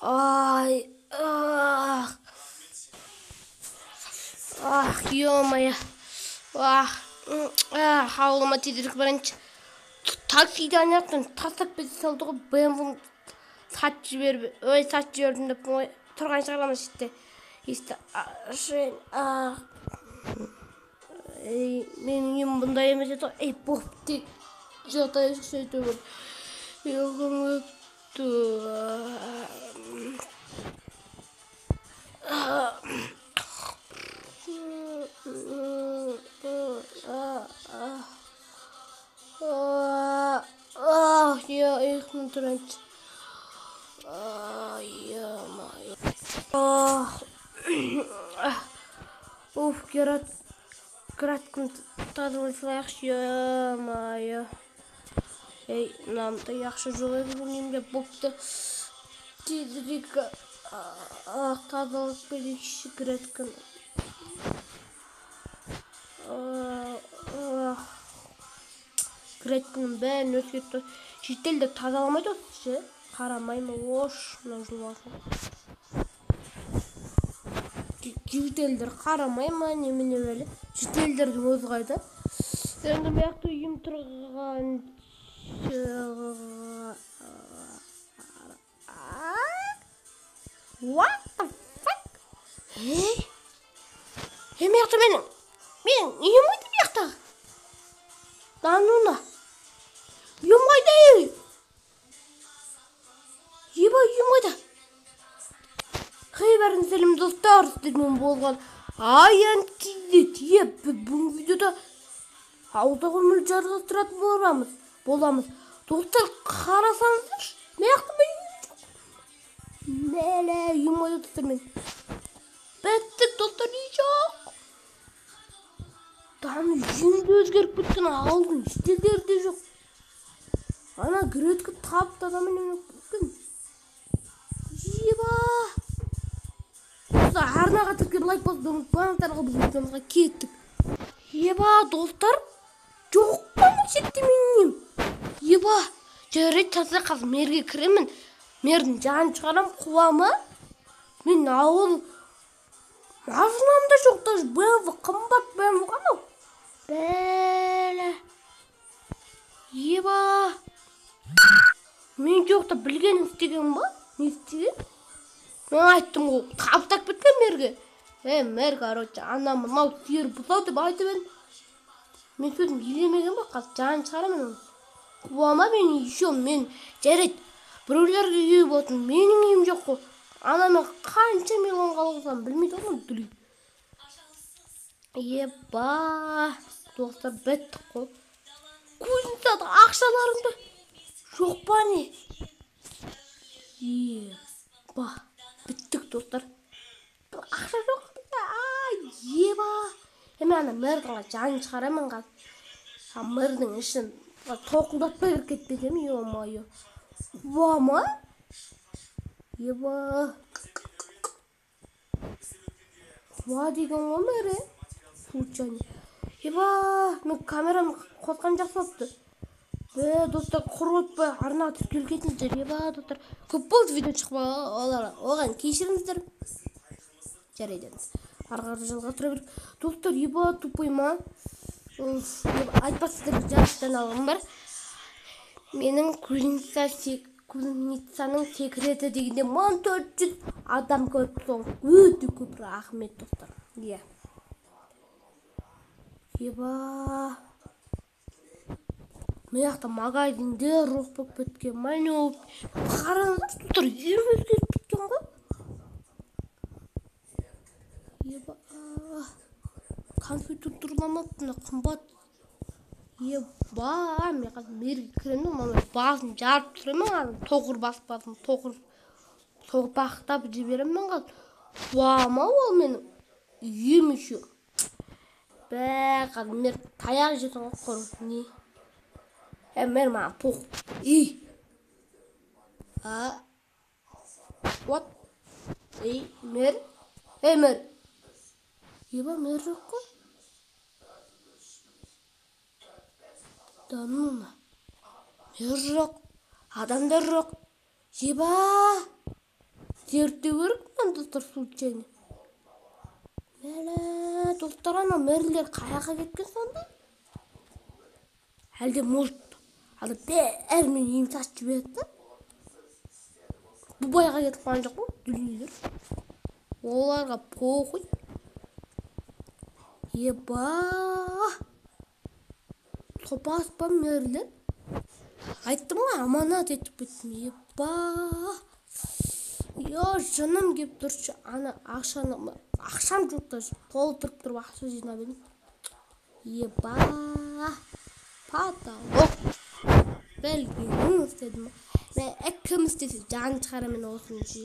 Ay, ё-моё. Ауылыма тезірек барайыншы. Таксидан яқтым, тастап бет салды ғой, БМВ сат жіберіп, сат жібердім деп тұрған шығарам іште. Менің үйім бұндай емес еді. Бопты. Жатай сөйтіп. Ұйқым өтті. Я их не трачу. Кратком тазалайықшы, ё-моё. Мынандай жақсы жол еді білмеймін, бопты. Тезірек тазалық берейікші кратком. Краткомның бәрін өзгертті. Шетелде тазаламайды осы, қарамаймын, мына жуасын. Шетелдер қарамаймын, немене бәлі. Шетелдердің өзі қайда. Енді бәяқты үйім тұрған What the fuck? Бәяқты менің үйім қайда бәяқты? Дануна. Үйім қайда? Еба үйім қайда? Бәрін сәлем достар, сіздермен болған аян кезде тиеп, бұл видеода ауылдағы мүлт жарғастыратын боламыз. Достар, қарасаңыздар, маяқты мен Мәлі, үйім қайда достар мен. Бәттік достар, үй жоқ. Даны үйімді өзгеріп кеткен ауылдың іштелдері де жоқ. Ана греткі тапты адамын өңіп кеткен. Еба. Арнаға тіркеп лайк басып, банктарға біз видеомызға кеттік. Еба, достар, жоқ қаны шетті менің. Еба, жарайды таза қазір мерге кіремін. Мердің жанын шығарам, қуама. Мен ауыл машинамда жоқ, даже БМВ, қымбат БМВ қанау. Бәлі. Еба. Мен жоқта білген істеген ба? Не істеген? Мен айттым ғой, таптап кеткен мерге. Мер, короче, ана мынау сиыр бұзау деп айтып едім. Мен сөзім елемеген ба, қазір жанын шығарамын оны. Қуама мен жарайды. Біреулерге үй болсын, менің үйім жоқ қой. Анамен қанша миллион қалғызам, білмейді олым дүлей. Еба, достар, бәттік қой. Көзін сады, ақшаларыңды жоқ ба не? Еба, біттік достар. Ақша жоқ ба? Еба. Ана мэрдің жанын шығарамын қазір. Мэрдің ішін тоқылдатпай кіріп кетпесем, ё-моё. Вама? Еба. Ва деген ғой мәрі? Случайно. Еба, мен камерамды қосқан жақсы болыпты. Достар, құр өтпей арнаға тіркеліп кетіңіздер. Еба, достар, көп болды видео шықпаған, оған кешіріңіздер. Жарайды. Арғарды жалғастыра беріп. Достар, еба, тупой ма? Айтпасыздар, жарыстан алғым бар. Менің кузницаның секреті дегенде 1400 адам көріп соң. Өте көп рахмет, достар. Еба. Маяқта магазинде жоқ болып кеткен. Мәне қараңыздар, достар, үйім өзгеріп кеткен ғой. Еба. Компьютер тұрмамапты, қымбат. Еба, мен қазір мерге кіремін, мама басын жарып тұремін, тоғыр басып басым, тоғыр бақтап жіберемін қазір. Бама ол менің үйім үші. Қазір мер таяқ жесін қорым. Не? Мер маған пұқ. What? Мер? Мер? Еба, мер жоқ қой? Дануна. Мер жоқ. Адамдар жоқ. Еба. зерттеу керек достар случайно. Мәлі достар, ана мэрилер қаяққа кеткен сонда? Әлде может ана бәрімен ем сасып жіберді да? Дубайға кетіп қалған жоқ па дүниелер? Оларға похуй. Еба! Топас па мэрилер? Айттым ғой, аманат етіп кеттім. Еба! Жаным кеп тұршы, ана ақшам жоқта қол тұрып ақша жинап едім. Еба! Потолок. Бәлгенің істедім. Мен кім істесе жан шығарамын осыны жи.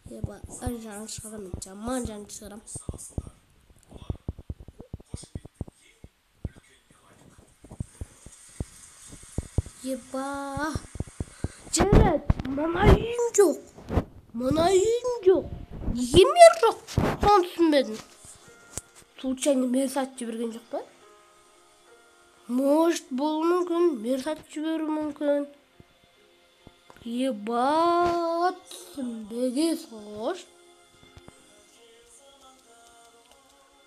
Еба, жан шығарамын, жаман жан шығарам. Еба! Жарат, мұнайым жоқ. Неге мер жоқ? Соны түсінбедім. Случайно мер сатып жіберген жоқ па? Может, болуы мүмкін, мер сатып жіберу мүмкін. Еба, түсінбеге соғыш.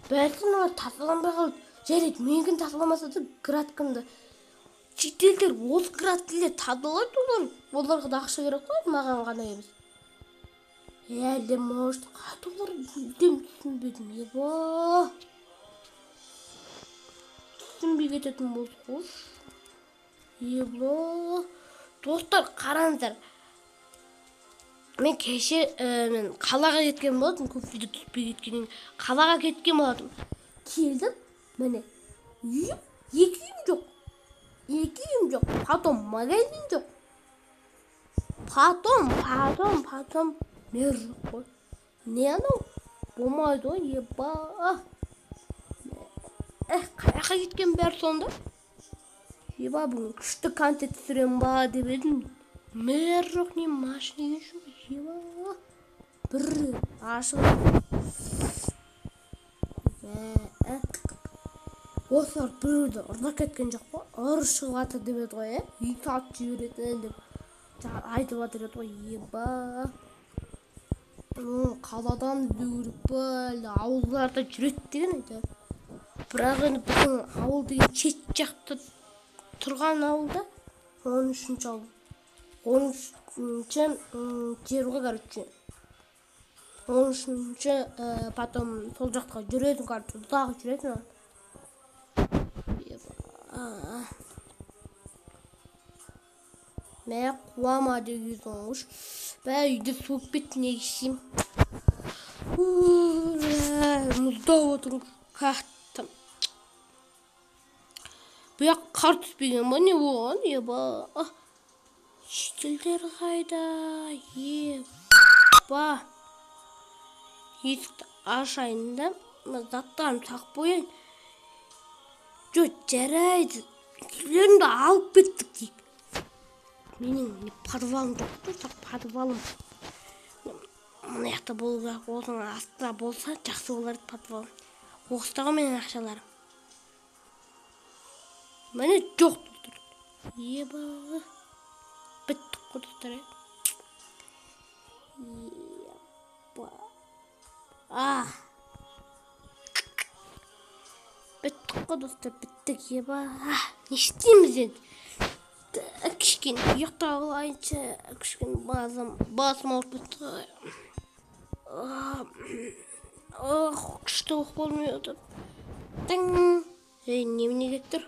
Бәлкім олар tasılanбай қалды. Жарайды, менікін tasıламаса да градкымды. Шетелдер осы градкілер tasıлайды оларға да ақша керек қой, маған ғана емес. Әлде может қайтулар мүлдем түсінбедім. Еба, түсінбей кететін болды қош. Еба, достар қараңыздар, мен кеше мен қалаға кеткен болатым, көп видео түспей кеткеннен қалаға кеткен болатым. Келдім, міне үйім, екі үйім жоқ, потом магазин жоқ, потом мер жоқ қой. Не анау? Болмайды ғой, еба. Қаяққа кеткен бәрі сонда? Еба, бүгін күшті контент түсірем ба деп едім. Мер жоқ, не машина жоқ, еба. Бір ашылып. Осылар біреуді ұрдап кеткен жоқ па? Ұры шығып жатыр деп еді ғой, үй сатып жіберетін деп айтып жатыр еді ғой, еба. Қаладан іздеу керек па, әлде ауылдарда жүреді деген еді. Бірақ енді біздің ауыл деген шет жақта тұрған ауылда 13-ші ауыл. 13-ші жер ғой, короче. 13-ші потом сол жаққа жүретін, короче, ұзақ жүретін. Мә қуама деген соңғыш. Бә үйде суып кетті, не ішейм. Мұздап отырмын, қақтым. Бұяқ қар түспеген ба, не болған? Еба, шетелдер қайда? Еба, есікті ашайын да, заттарым сақ қояйын. Жоқ, жарайды, үйлерімді алып кеттік дейік. Менің подвалым жоқ та, подвалым. Мына жақта болу керек, осының астында болса жақсы болар еді подвалым. Оқыстағы менің ақшаларым. Міне жоқ достар. Еба, біттік қой достар. Еба, біттік қой достар, біттік. Еба, не істейміз енді? Кішкен ұйықтап алайыншы, кішкен басым ауырып кетті. Күшті оқып болмай отыр. Немене кетіп тұр?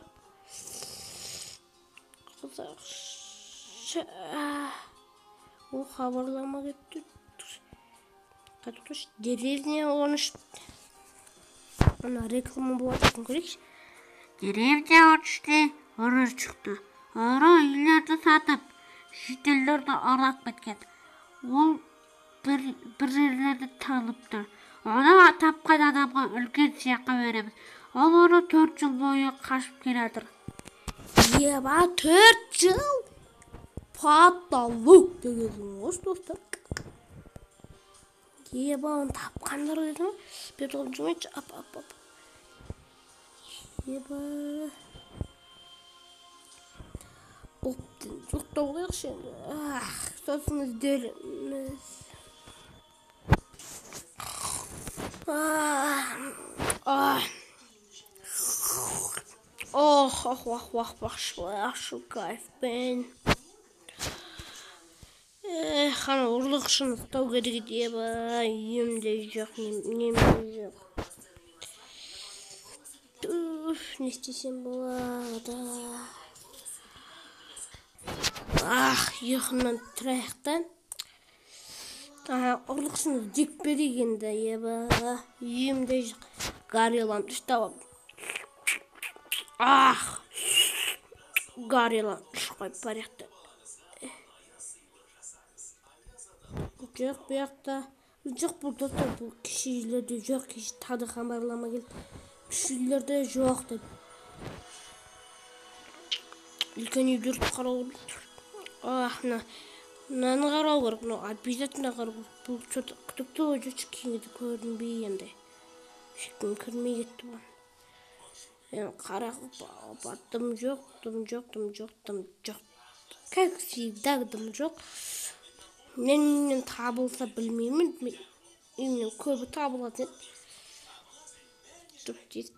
Қазақша. Ол хабарлама кетті. Қатырыш, деревня 13. Ана реклама болатын көрекші. Деревня 13-те ұры шықты. Ұры үйлерді сатып, шетелдерді аралап кеткен. Ол бір жерлерді танып тұр. Оны тапқан адамға үлкен сыйақы береміз. Ол оны 4 жыл бойы қашып келатыр. Еба, 4 жыл? Потолок дегенсің ғой достар. Еба, оны тапқандар дедім. Бет олып жүрмейші. Еба, Жоқтау қойықшы енді. Сосын іздеріміз. Şu kayf ben. Xana uрлық үшін ұстау керек еді ба, емде жоқ, немде жоқ. Не істесем болады. Ұйқымнан тұрайықтан. Ұрлық үшін жекпе дегенде еба, емде жоқ. Гарелан ұштап. Гарелан ұшқойып барақты. Жоқ, бұяқта. Жоқ, бұл достар, бұл кішілерде жоқ, кеші тады хабарлама келді. Кішілерде жоқ деп. Үлкен үйлерді қарау керек. Мынаны қарау керек, обязательно қарау керек. Бұл что-то күтікті өжі кеңеді көрінбей енді. Шекім кірмей кетті бұл. Қарақып баттым жоқ. Как всегда дым жоқ. Мен табылса білмеймін. Мен көбі табылады. Тут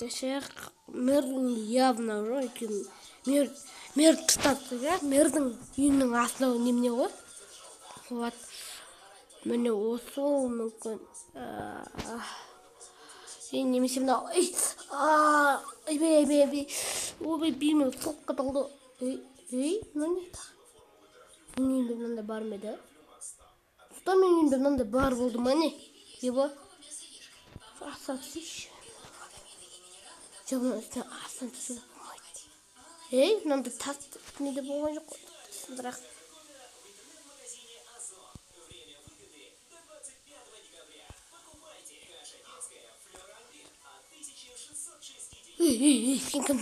шех мэрдің явно жоқ. Мэр тұтатты керек. Мэрдің үйінің асылы немне ғой. Вот. Міне осы ол мүмкін. Немесе мынау. Ой, беймін соққа талды. Мынау не тақ? Менің үйімде мынандай бар ма еді? Менің үйімде мынандай бар болды ма не? Еба? Асан түсейші. Жоқ, мынау үстіне асан түсіп болмайды. Мынандай тас неде болған жоқ қой. Сындырақ. Сен кім?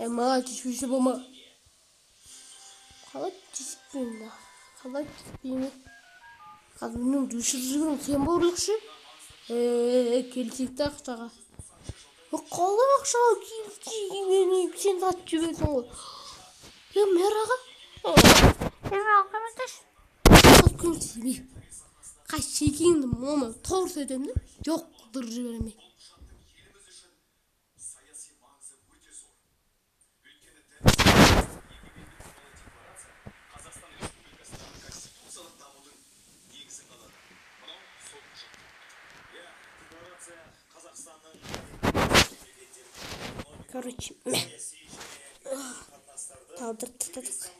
Маған түспейші болма. Қалай түспеймін? Қалай түспеймін? Қазір менің düşіріп жүрген сен борлықшы? Келсекті ақшаға. Қалай ақшаға келсек? Сен сатып жібердің ғой. Мэр аға? Мэр аға қаймасташ? Қыз көмсемей. Қай шекеңді мұны торс өтемді? Жоқ қылдырып жіберемей. Короче, талдырып тастадық.